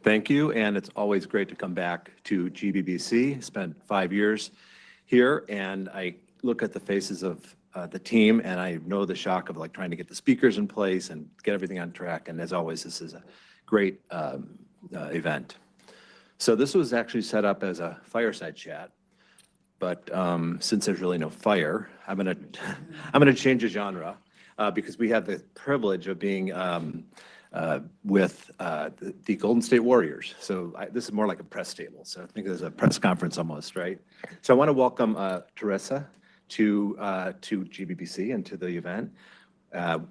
Thank you, and it's always great to come back to GBBC. Spent 5 years here, and I look at the faces of the team, and I know the shock of like trying to get the speakers in place and get everything on track. And as always, this is a great event. So this was actually set up as a fireside chat, but since there's really no fire, I'm gonna change the genre because we have the privilege of being with the Golden State Warriors. So this is more like a press table. So I think there's a press conference almost, right? So I want to welcome Teresa to GBBC and to the event.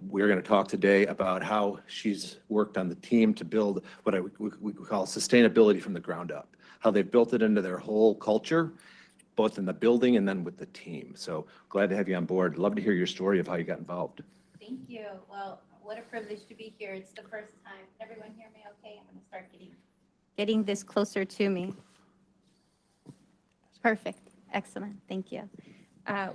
We're going to talk today about how she's worked on the team to build what we call sustainability from the ground up, how they built it into their whole culture, both in the building and then with the team. So glad to have you on board. Love to hear your story of how you got involved. Thank you. Well, what a privilege to be here. It's the first time. Can everyone hear me okay? I'm going to start getting this closer to me. Perfect. Excellent. Thank you.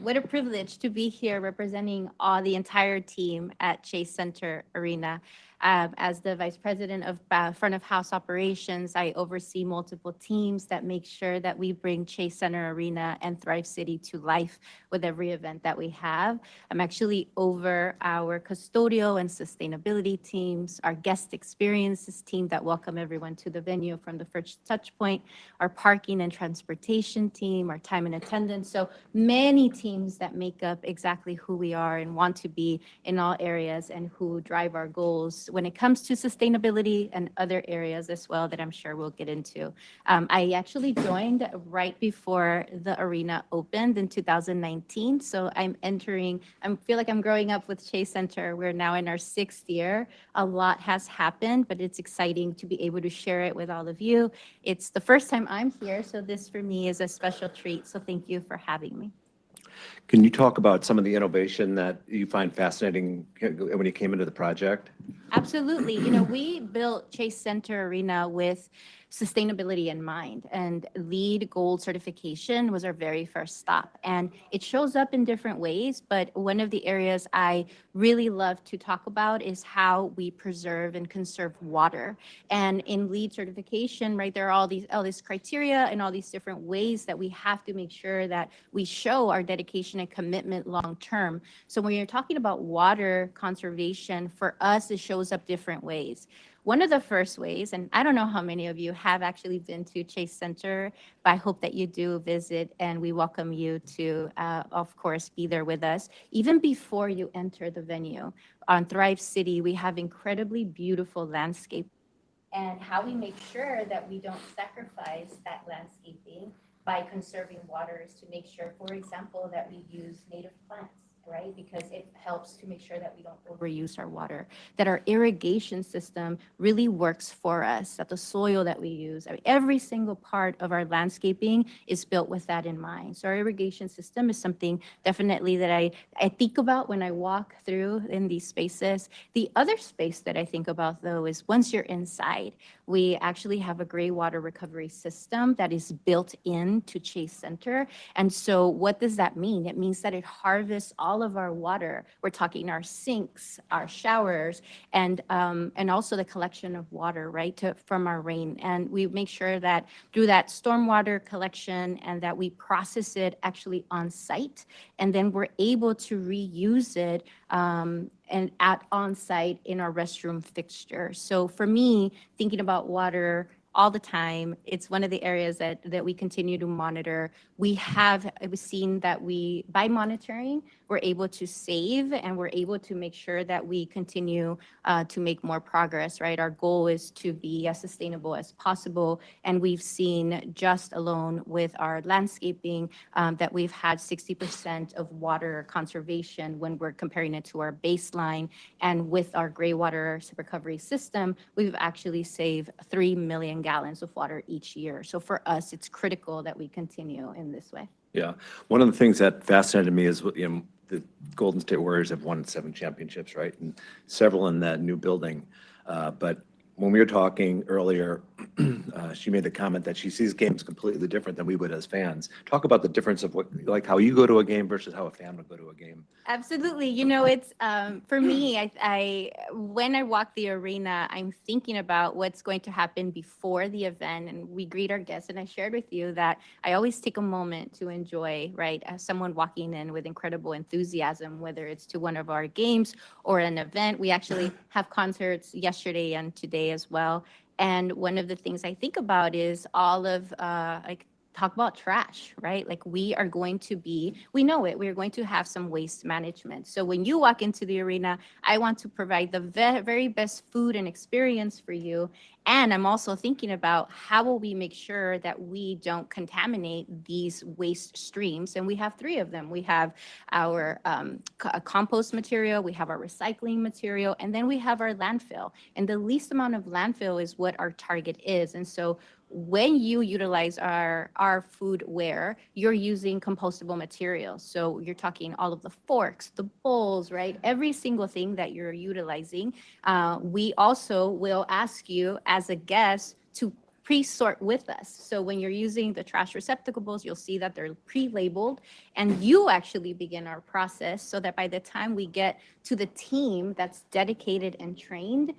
What a privilege to be here representing the entire team at Chase Center Arena. As the Vice President of Front of House Operations, I oversee multiple teams that make sure that we bring Chase Center Arena and Thrive City to life with every event that we have. I'm actually over our custodial and sustainability teams, our guest experiences team that welcome everyone to the venue from the first touch point, our parking and transportation team, our time and attendance. So many teams that make up exactly who we are and want to be in all areas and who drive our goals when it comes to sustainability and other areas as well that I'm sure we'll get into. I actually joined right before the arena opened in 2019. So I feel like I'm growing up with Chase Center. We're now in our 6th year. A lot has happened, but it's exciting to be able to share it with all of you. It's the first time I'm here, so this for me is a special treat. So thank you for having me. Can you talk about some of the innovation that you find fascinating when you came into the project? Absolutely. We built Chase Center Arena with sustainability in mind, and LEED Gold certification was our very first stop. And it shows up in different ways, but one of the areas I really love to talk about is how we preserve and conserve water. And in LEED certification, right, there are all these criteria and all these different ways that we have to make sure that we show our dedication and commitment long term. So when you're talking about water conservation, for us, it shows up different ways. One of the first ways, and I don't know how many of you have actually been to Chase Center, but I hope that you do visit, and we welcome you to, of course, be there with us. Even before you enter the venue, on Thrive City, we have incredibly beautiful landscape. And how we make sure that we don't sacrifice that landscaping by conserving water is to make sure, for example, that we use native plants, right? Because it helps to make sure that we don't overuse our water, that our irrigation system really works for us, that the soil that we use, every single part of our landscaping is built with that in mind. So our irrigation system is something definitely that I think about when I walk through in these spaces. The other space that I think about, though, is once you're inside, we actually have a gray water recovery system that is built into Chase Center. And so what does that mean? It means that it harvests all of our water. We're talking our sinks, our showers, and also the collection of water, right, from our rain. And we make sure that through that stormwater collection and that we process it actually on site, and then we're able to reuse it and at on site in our restroom fixture. So for me, thinking about water all the time, it's one of the areas that we continue to monitor. We've seen that by monitoring, we're able to save and we're able to make sure that we continue to make more progress, right? Our goal is to be as sustainable as possible. And we've seen just alone with our landscaping that we've had 60% of water conservation when we're comparing it to our baseline. And with our gray water recovery system, we've actually saved 3 million gallons of water each year. So for us, it's critical that we continue in this way. Yeah. One of the things that fascinated me is, the Golden State Warriors have won 7 championships, right? And several in that new building. But when we were talking earlier, she made the comment that she sees games completely different than we would as fans. Talk about the difference of what, like how you go to a game versus how a fan would go to a game. Absolutely. You know, it's for me, when I walk the arena, I'm thinking about what's going to happen before the event, and we greet our guests. And I shared with you that I always take a moment to enjoy, right, as someone walking in with incredible enthusiasm, whether it's to one of our games or an event. We actually have concerts yesterday and today as well. And one of the things I think about is all of like talk about trash, right? Like we are going to be, we know it, we're going to have some waste management. So when you walk into the arena, I want to provide the very best food and experience for you. And I'm also thinking about how will we make sure that we don't contaminate these waste streams. And we have 3 of them. We have our compost material, we have our recycling material, and then we have our landfill. And the least amount of landfill is what our target is. And so when you utilize our foodware, you're using compostable materials. So you're talking all of the forks, the bowls, right? Every single thing that you're utilizing. We also will ask you as a guest to pre-sort with us. So when you're using the trash receptacles, you'll see that they're pre-labeled, and you actually begin our process so that by the time we get to the team that's dedicated and trained,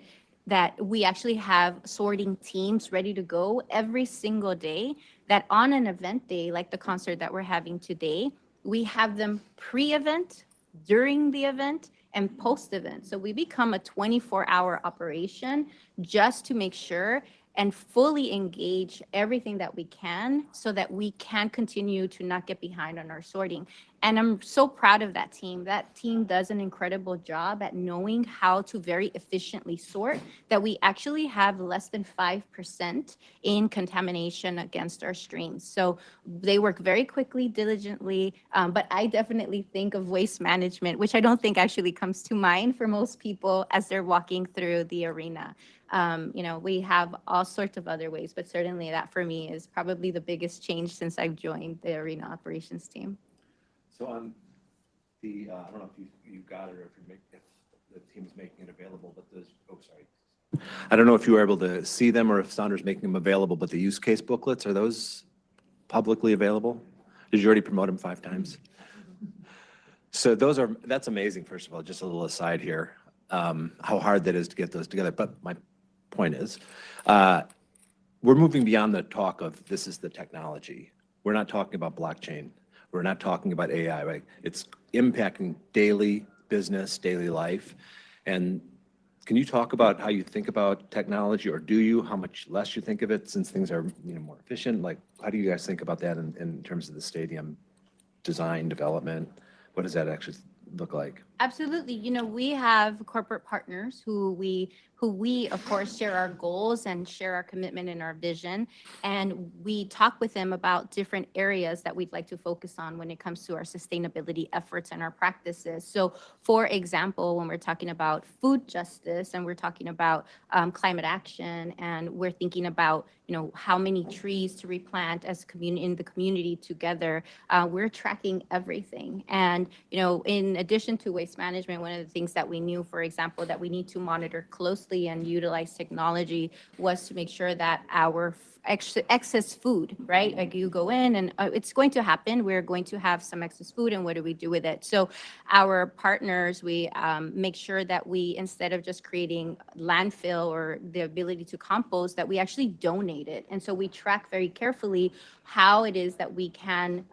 that we actually have sorting teams ready to go every single day, that on an event day, like the concert that we're having today, we have them pre-event, during the event, and post-event. So we become a 24-hour operation just to make sure and fully engage everything that we can so that we can continue to not get behind on our sorting. And I'm so proud of that team. That team does an incredible job at knowing how to very efficiently sort, that we actually have less than 5% in contamination against our streams. So they work very quickly, diligently, but I definitely think of waste management, which I don't think actually comes to mind for most people as they're walking through the arena. You know, we have all sorts of other ways, but certainly that for me is probably the biggest change since I've joined the arena operations team. So on the, I don't know if you got it or if the team's making it available, but those, oh, sorry. I don't know if you were able to see them or if Saunder's making them available, but the use case booklets, are those publicly available? Did you already promote them 5 times? So that's amazing, first of all, just a little aside here, how hard that is to get those together. But my point is, we're moving beyond the talk of this is the technology. We're not talking about blockchain. We're not talking about AI, right? It's impacting daily business, daily life. And can you talk about how you think about technology, or do you, how much less you think of it since things are more efficient? Like, how do you guys think about that in terms of the stadium design, development? What does that actually look like? Absolutely. You know, we have corporate partners who we of course share our goals and share our commitment and our vision, and we talk with them about different areas that we'd like to focus on when it comes to our sustainability efforts and our practices. So for example, when we're talking about food justice and we're talking about climate action, and we're thinking about, you know, how many trees to replant as in the community together, we're tracking everything. And, you know, in addition to waste management, one of the things that we knew, for example, that we need to monitor closely and utilize technology was to make sure that our excess food, right? Like you go in and it's going to happen. We're going to have some excess food, and what do we do with it? So our partners, we make sure that we, instead of just creating landfill or the ability to compost, that we actually donate it. And so we track very carefully how it is that we can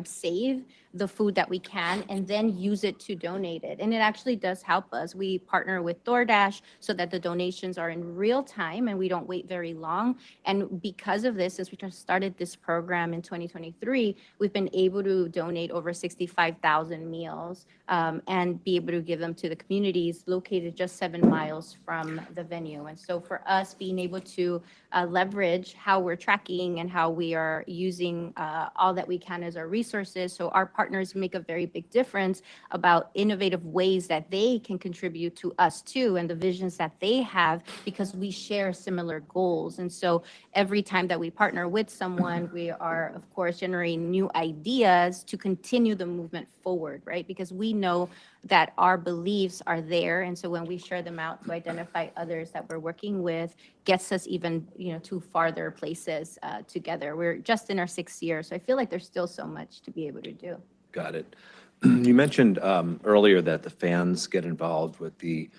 save the food that we can and then use it to donate it. And it actually does help us. We partner with DoorDash so that the donations are in real time and we don't wait very long. And because of this, since we started this program in 2023, we've been able to donate over 65,000 meals and be able to give them to the communities located just 7 miles from the venue. And so for us, being able to leverage how we're tracking and how we are using all that we can as our resources, so our partners make a very big difference about innovative ways that they can contribute to us too, and the visions that they have, because we share similar goals. And so every time that we partner with someone, we are of course generating new ideas to continue the movement forward, right? Because we know that our beliefs are there. And so when we share them out to identify others that we're working with, gets us even, to farther places together. We're just in our 6th year, so I feel like there's still so much to be able to do. Got it. You mentioned earlier that the fans get involved with the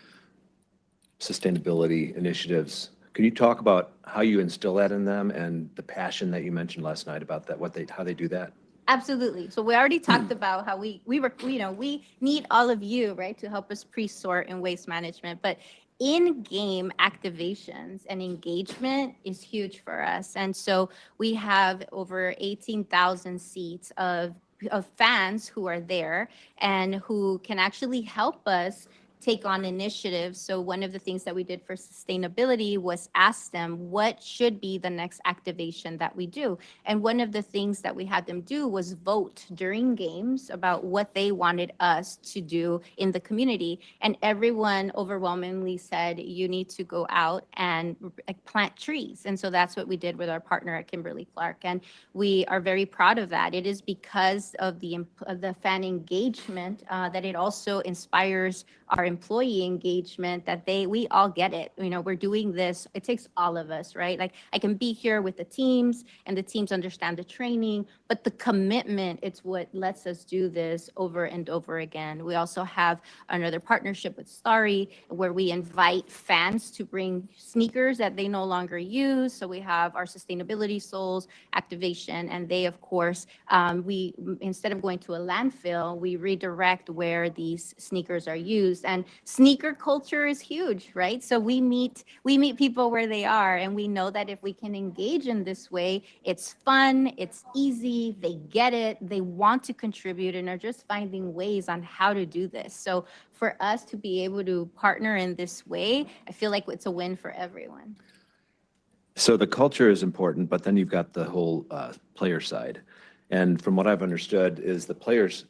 sustainability initiatives. Can you talk about how you instill that in them and the passion that you mentioned last night about that, how they do that? Absolutely. So we already talked about how we need all of you, right, to help us pre-sort in waste management. But in-game activations and engagement is huge for us. And so we have over 18,000 seats of fans who are there and who can actually help us take on initiatives. So one of the things that we did for sustainability was ask them what should be the next activation that we do. And one of the things that we had them do was vote during games about what they wanted us to do in the community. And everyone overwhelmingly said, you need to go out and plant trees. And so that's what we did with our partner at Kimberly-Clark. And we are very proud of that. It is because of the fan engagement that it also inspires our employee engagement, that we all get it. We're doing this, it takes all of us, right? Like I can be here with the teams and the teams understand the training, but the commitment, it's what lets us do this over and over again. We also have another partnership with Starry where we invite fans to bring sneakers that they no longer use. So we have our sustainability souls activation, and they, of course, we, instead of going to a landfill, we redirect where these sneakers are used. And sneaker culture is huge, right? So we meet people where they are, and we know that if we can engage in this way, it's fun, it's easy, they get it, they want to contribute, and are just finding ways on how to do this. So for us to be able to partner in this way, I feel like it's a win for everyone. So the culture is important, but then you've got the whole player side. And from what I've understood is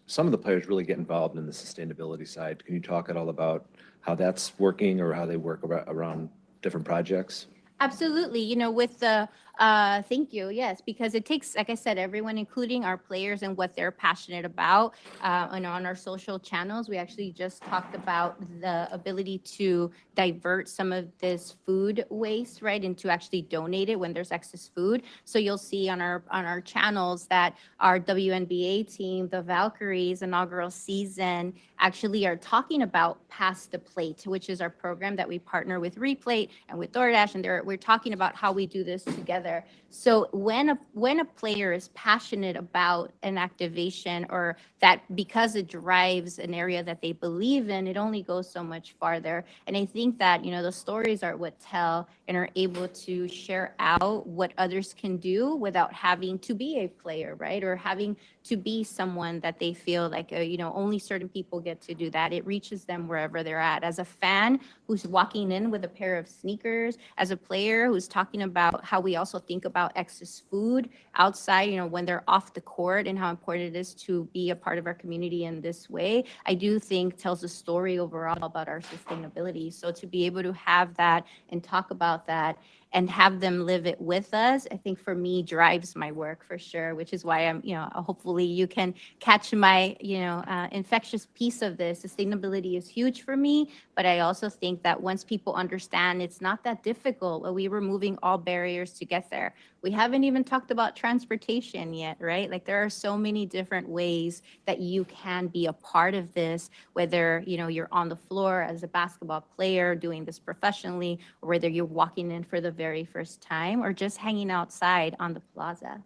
some of the players really get involved in the sustainability side. Can you talk at all about how that's working or how they work around different projects? Absolutely. With the, thank you. Yes, because it takes, like I said, everyone, including our players and what they're passionate about. And on our social channels, we actually just talked about the ability to divert some of this food waste, right, and to actually donate it when there's excess food. So you'll see on our channels that our WNBA team, the Valkyries inaugural season, actually are talking about Pass the Plate, which is our program that we partner with Replate and with DoorDash, and we're talking about how we do this together. So when a player is passionate about an activation, or that because it drives an area that they believe in, it only goes so much farther. And I think that, the stories are what tell and are able to share out what others can do without having to be a player, right? Or having to be someone that they feel like, only certain people get to do that. It reaches them wherever they're at. As a fan who's walking in with a pair of sneakers, as a player who's talking about how we also think about excess food outside, when they're off the court, and how important it is to be a part of our community in this way, I do think tells a story overall about our sustainability. So to be able to have that and talk about that and have them live it with us, I think for me drives my work for sure, which is why I'm, hopefully you can catch my, infectious piece of this. Sustainability is huge for me, but I also think that once people understand it's not that difficult, we're removing all barriers to get there. We haven't even talked about transportation yet, right? Like there are so many different ways that you can be a part of this, whether, you're on the floor as a basketball player doing this professionally, or whether you're walking in for the very first time, or just hanging outside on the plaza.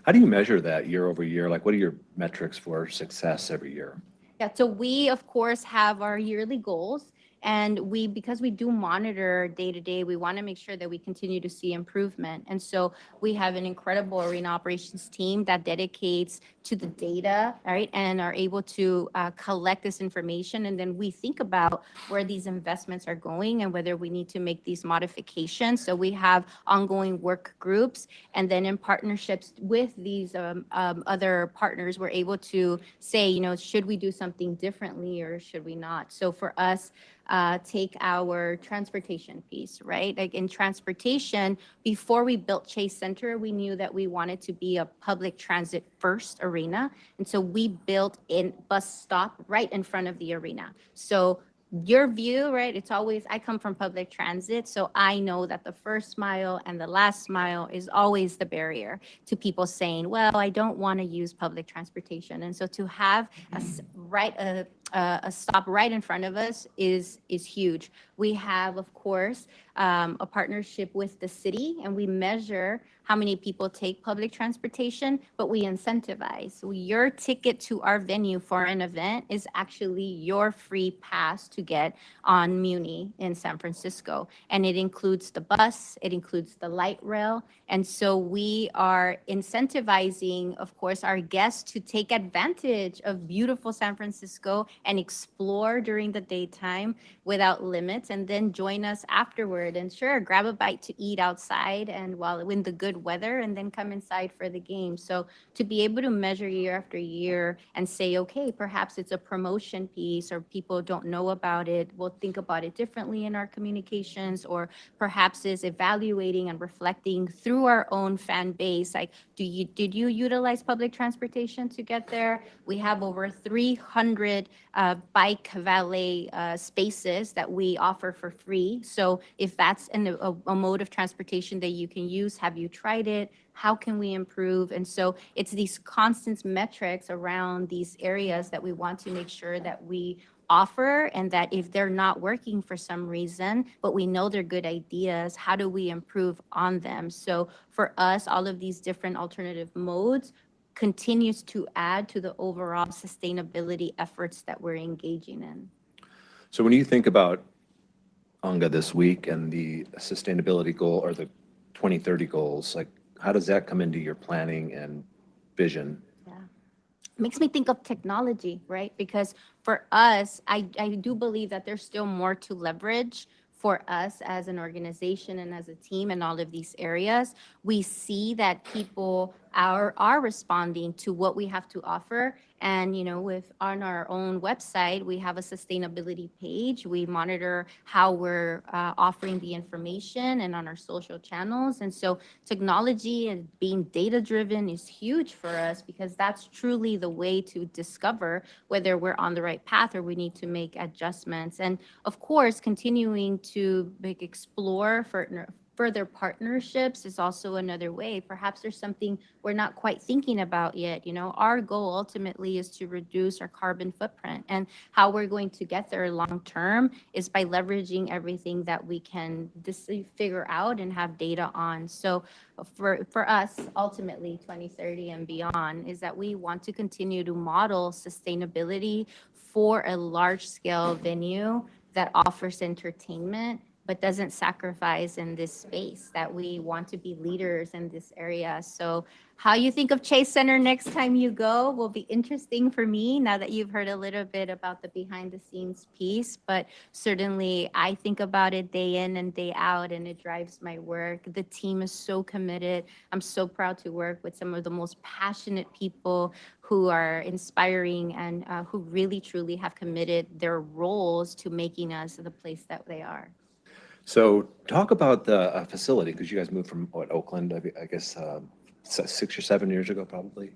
How do you measure that year over year? Like, what are your metrics for success every year? Yeah, so we, of course, have our yearly goals. And because we do monitor day to day, we want to make sure that we continue to see improvement. And so we have an incredible arena operations team that dedicates to the data, right, and are able to collect this information. And then we think about where these investments are going and whether we need to make these modifications. So we have ongoing work groups. And then in partnerships with these other partners, we're able to say, should we do something differently or should we not? So for us, take our transportation piece, right? Like in transportation, before we built Chase Center, we knew that we wanted to be a public transit first arena. And so we built a bus stop right in front of the arena. So your view, right? It's always, I come from public transit, so I know that the first mile and the last mile is always the barrier to people saying, well, I don't want to use public transportation. And so to have a stop right in front of us is huge. We have, of course, a partnership with the city, and we measure how many people take public transportation, but we incentivize. So your ticket to our venue for an event is actually your free pass to get on Muni in San Francisco. And it includes the bus, it includes the light rail. And so we are incentivizing, of course, our guests to take advantage of beautiful San Francisco and explore during the daytime without limits, and then join us afterward. And sure, grab a bite to eat outside and while in the good weather, and then come inside for the game. So to be able to measure year after year and say, okay, perhaps it's a promotion piece or people don't know about it, we'll think about it differently in our communications, or perhaps is evaluating and reflecting through our own fan base. Like, did you utilize public transportation to get there? We have over 300 bike valet spaces that we offer for free. So if that's a mode of transportation that you can use, have you tried it? How can we improve? And so it's these constant metrics around these areas that we want to make sure that we offer, and that if they're not working for some reason, but we know they're good ideas, how do we improve on them? So for us, all of these different alternative modes continues to add to the overall sustainability efforts that we're engaging in. So when you think about UNGA this week and the sustainability goal or the 2030 goals, like how does that come into your planning and vision? Makes me think of technology, right? Because for us, I do believe that there's still more to leverage for us as an organization and as a team in all of these areas. We see that people are responding to what we have to offer. And, you know, on our own website, we have a sustainability page. We monitor how we're offering the information, and on our social channels. And so technology and being data-driven is huge for us, because that's truly the way to discover whether we're on the right path or we need to make adjustments. And of course, continuing to explore further partnerships is also another way. Perhaps there's something we're not quite thinking about yet. You know, our goal ultimately is to reduce our carbon footprint, and how we're going to get there long term is by leveraging everything that we can figure out and have data on. So for us, ultimately 2030 and beyond, is that we want to continue to model sustainability for a large scale venue that offers entertainment but doesn't sacrifice in this space, that we want to be leaders in this area. So how you think of Chase Center next time you go will be interesting for me, now that you've heard a little bit about the behind the scenes piece. But certainly I think about it day in and day out, and it drives my work. The team is so committed. I'm so proud to work with some of the most passionate people who are inspiring, and who really truly have committed their roles to making us the place that they are. So talk about the facility, because you guys moved from Oakland, I guess 6 or 7 years ago, probably.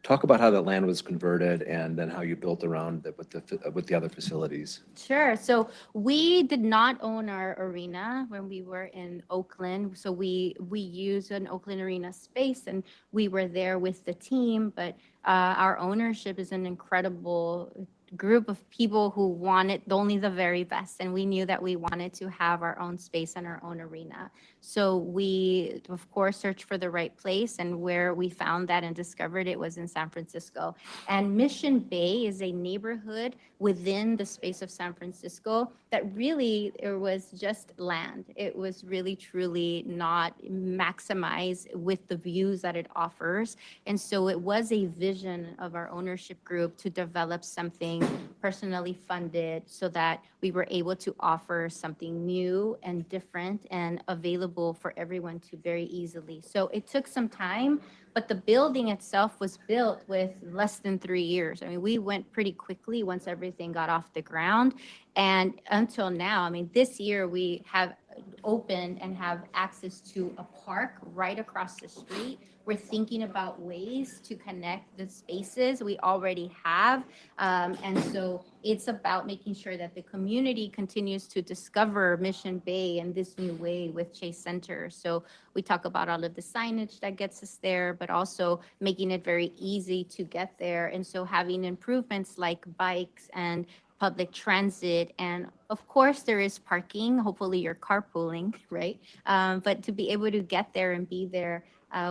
Talk about how that land was converted, and then how you built around it with the other facilities. Sure. So we did not own our arena when we were in Oakland. So we used an Oakland arena space, and we were there with the team. But our ownership is an incredible group of people who wanted only the very best, and we knew that we wanted to have our own space and our own arena. So we, of course, searched for the right place, and where we found that and discovered it was in San Francisco. And Mission Bay is a neighborhood within the space of San Francisco that really, it was just land. It was really truly not maximized with the views that it offers. And so it was a vision of our ownership group to develop something personally funded, so that we were able to offer something new and different and available for everyone to very easily. So it took some time, but the building itself was built with less than 3 years. I mean, we went pretty quickly once everything got off the ground. And until now, I mean, this year we have opened and have access to a park right across the street. We're thinking about ways to connect the spaces we already have. And so it's about making sure that the community continues to discover Mission Bay in this new way with Chase Center. So we talk about all of the signage that gets us there, but also making it very easy to get there. And so having improvements like bikes and public transit, and of course there is parking. Hopefully you're carpooling, right? But to be able to get there and be there,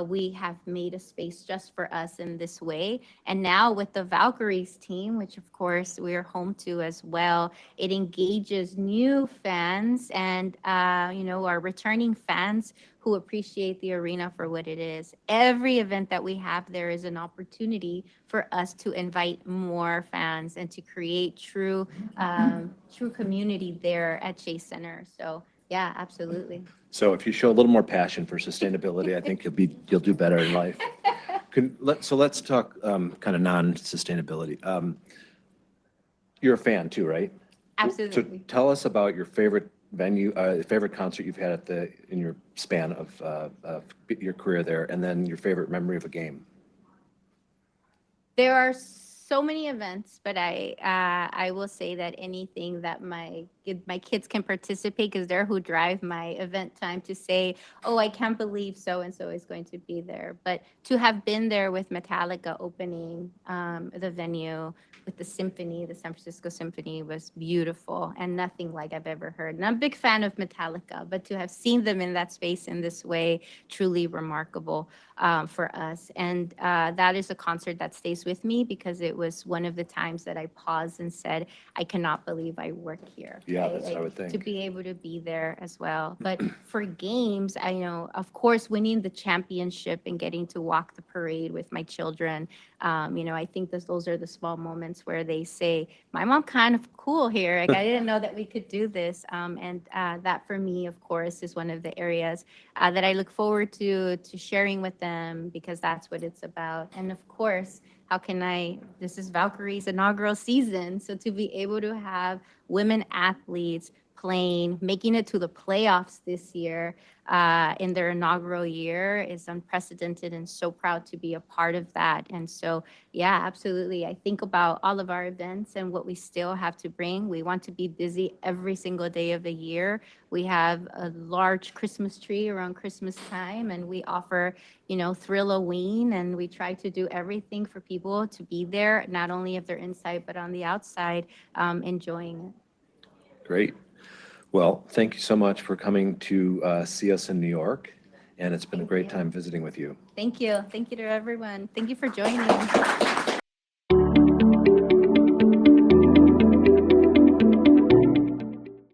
we have made a space just for us in this way. And now with the Valkyries team, which of course we're home to as well, it engages new fans and our returning fans who appreciate the arena for what it is. Every event that we have there is an opportunity for us to invite more fans and to create true community there at Chase Center. So yeah, absolutely. So if you show a little more passion for sustainability, I think you'll do better in life. So let's talk kind of non-sustainability. You're a fan too, right? Absolutely. So tell us about your favorite venue, favorite concert you've had in your span of your career there, and then your favorite memory of a game. There are so many events, but I will say that anything that my kids can participate, because they're who drive my event time, to say, oh, I can't believe so-and-so is going to be there. But to have been there with Metallica opening the venue with the symphony, the San Francisco Symphony, was beautiful and nothing like I've ever heard. And I'm a big fan of Metallica, but to have seen them in that space in this way, truly remarkable for us. And that is a concert that stays with me because it was one of the times that I paused and said, I cannot believe I work here. Yeah, that's what I would To think. be able to be there as well. But for games, I know, of course, winning the championship and getting to walk the parade with my children, I think those are the small moments where they say, my mom kind of cool here. Like, I didn't know that we could do this. And that for me, of course, is one of the areas that I look forward to sharing with them, because that's what it's about. And of course, this is Valkyrie's inaugural season. So to be able to have women athletes playing, making it to the playoffs this year in their inaugural year is unprecedented, and so proud to be a part of that. And so, yeah, absolutely. I think about all of our events and what we still have to bring. We want to be busy every single day of the year. We have a large Christmas tree around Christmas time, and we offer, Thrill-O-Ween, and we try to do everything for people to be there, not only if they're inside, but on the outside, enjoying it. Great. Well, thank you so much for coming to see us in New York, and it's been a great time visiting with you. Thank you. Thank you to everyone. Thank you for joining.